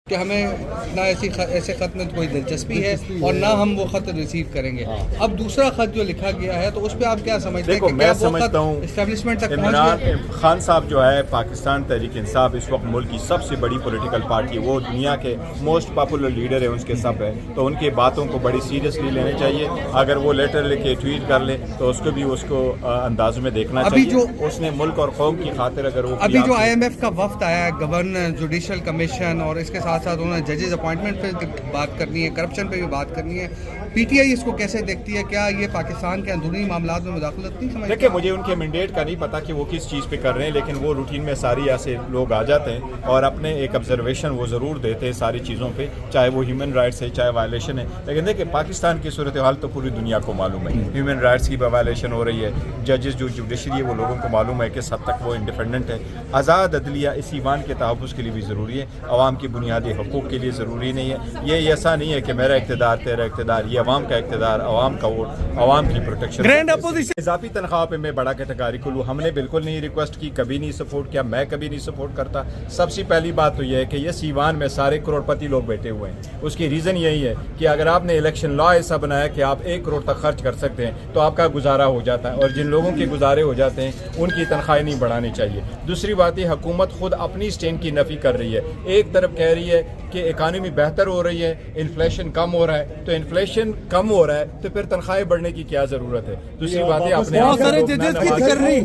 کہ ہمیں نہ ایسے خط میں کوئی دلچسپی ہے اور نہ ہم وہ خط ریسیو کریں گے. اب دوسرا خط جو لکھا گیا ہے تو اس پہ آپ کیا سمجھتے ہیں کہ میں سمجھتا ہوں اسٹیبلشمنٹ تک عمران خان صاحب جو ہے پاکستان تحریک انصاف اس وقت ملک کی سب سے بڑی پولیٹیکل پارٹی ہے, وہ دنیا کے موسٹ پاپولر لیڈر ہیں, اس کے سب ہے, تو ان کی باتوں کو بڑی سیریسلی لینا چاہیے. اگر وہ لیٹر لکھ کے ٹویٹ کر لے تو اس کو بھی اس کو انداز میں دیکھنا چاہیے. اس نے ملک اور قوم کی خاطر اگر وہ ابھی جو IMF کا وفد آیا ہے, گورنر جوڈیشل کمیشن, اور اس کے ساتھ ساتھ انہوں نے ججز اپوائنٹمنٹ پہ بات کرنی ہے, کرپشن پہ بھی بات کرنی ہے, PTI اس کو کیسے دیکھتی ہے؟ کیا یہ پاکستان کے اندرونی معاملات میں مداخلت نہیں سمجھتے؟ دیکھیں مجھے ان کے مینڈیٹ کا نہیں پتا کہ وہ کس چیز پہ کر رہے ہیں, لیکن وہ روٹین میں ساری ایسے لوگ آ جاتے ہیں اور اپنے ایک آبزرویشن وہ ضرور دیتے ہیں ساری چیزوں پہ, چاہے وہ ہیومن رائٹس ہے چاہے وائلیشن ہے. لیکن دیکھیں پاکستان کی صورتحال تو پوری دنیا کو معلوم ہے, ہیومن رائٹس کی وائلیشن ہو رہی ہے, ججز جو جوڈیشری ہے وہ لوگوں کو معلوم ہے کس حد تک وہ انڈیپینڈنٹ ہے. آزاد عدلیہ اس ایوان کے تحفظ کے لیے بھی ضروری ہے, عوام کی بنیادی حقوق کے لیے ضروری نہیں ہے. یہ ایسا نہیں ہے کہ میرا اقتدار تیرا اقتدار, یہ عوام کا اقتدار, عوام کا ووٹ, عوام کی پروٹیکشن. گرینڈ اپوزیشن اضافی تنخواہ پہ میں بڑا کیٹیگریکل ہوں, ہم نے بالکل نہیں ریکویسٹ کی, کبھی نہیں سپورٹ کیا, میں کبھی نہیں سپورٹ کرتا. سب سے پہلی بات تو یہ ہے کہ اس ایوان میں سارے کروڑ پتی لوگ بیٹھے ہوئے ہیں. اس کی ریزن یہی ہے کہ اگر آپ نے الیکشن لا ایسا بنایا کہ آپ 1 کروڑ تک خرچ کر سکتے ہیں تو آپ کا گزارا ہو جاتا ہے, اور جن لوگوں کے گزارے ہو جاتے ہیں ان کی تنخواہیں نہیں بڑھانی چاہیے. دوسری بات یہ حکومت خود اپنی اسٹینڈ کی نفی کر رہی ہے. ایک طرف کہہ رہی ہے کہ اکانومی بہتر ہو رہی ہے, انفلیشن کم ہو رہا ہے, تو انفلیشن کم ہو رہا ہے تو پھر تنخواہیں بڑھنے کی کیا ضرورت ہے؟ دوسری بات یہ اپنے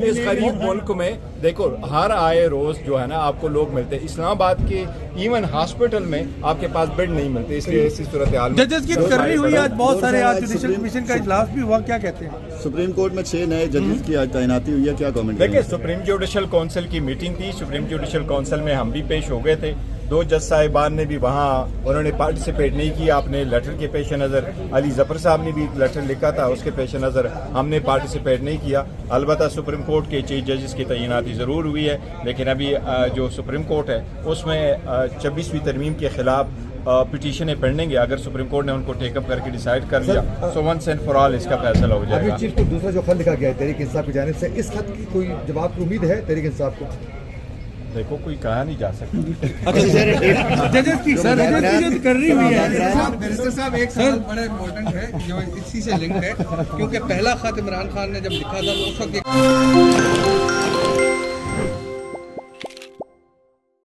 اس غریب ملک میں دیکھو ہر آئے روز جو ہے نا آپ کو لوگ ملتے ہیں. اسلام آباد کے ایون ہاسپٹل میں آپ کے پاس بیڈ نہیں ملتے, اس لیے ایسی صورتحال میں ججز کی تقرری ہوئی آج بہت سارے, آج جوڈیشل کمیشن کا اجلاس بھی ہوا, کیا کہتے ہیں؟ سپریم کورٹ میں 6 نئے ججز کی آج تعیناتی ہوئی ہے, کیا گورنمنٹ؟ دیکھیں سپریم جوڈیشل کونسل کی میٹنگ تھی, سپریم جوڈیشل کونسل میں ہم بھی پیش ہو گئے تھے. 2 جج صاحبان نے بھی وہاں انہوں نے پارٹیسپیٹ نہیں کیا. اپنے لیٹر کے پیش نظر علی ظفر صاحب نے بھی لیٹر لکھا تھا, اس کے پیش نظر ہم نے پارٹیسپیٹ نہیں کیا. البتہ سپریم کورٹ کے 6 ججز کی تعیناتی ضرور ہوئی ہے, لیکن ابھی جو سپریم کورٹ ہے اس میں 26ویں ترمیم کے خلاف پٹیشنیں پڑھیں گے. اگر سپریم کورٹ نے ان کو ٹیک اپ کر کے ڈیسائیڈ کر لیا تو ونس اینڈ فار آل اس کا فیصلہ ہو جائے گا. چیف کو دوسرا جو خط لکھا گیا ہے تحریک انصاف کی جانب سے, اس خط کی کوئی جواب کی امید ہے تحریک انصاف کو؟ دیکھو کوئی کہا نہیں جا سکتا. ججز کی جو تقرری ہوئی ہے بیرسٹر صاحب, ایک سوال بڑا امپورٹنٹ ہے جو اسی سے لنک ہے, کیونکہ پہلا خط عمران خان نے جب لکھا تھا تو اس وقت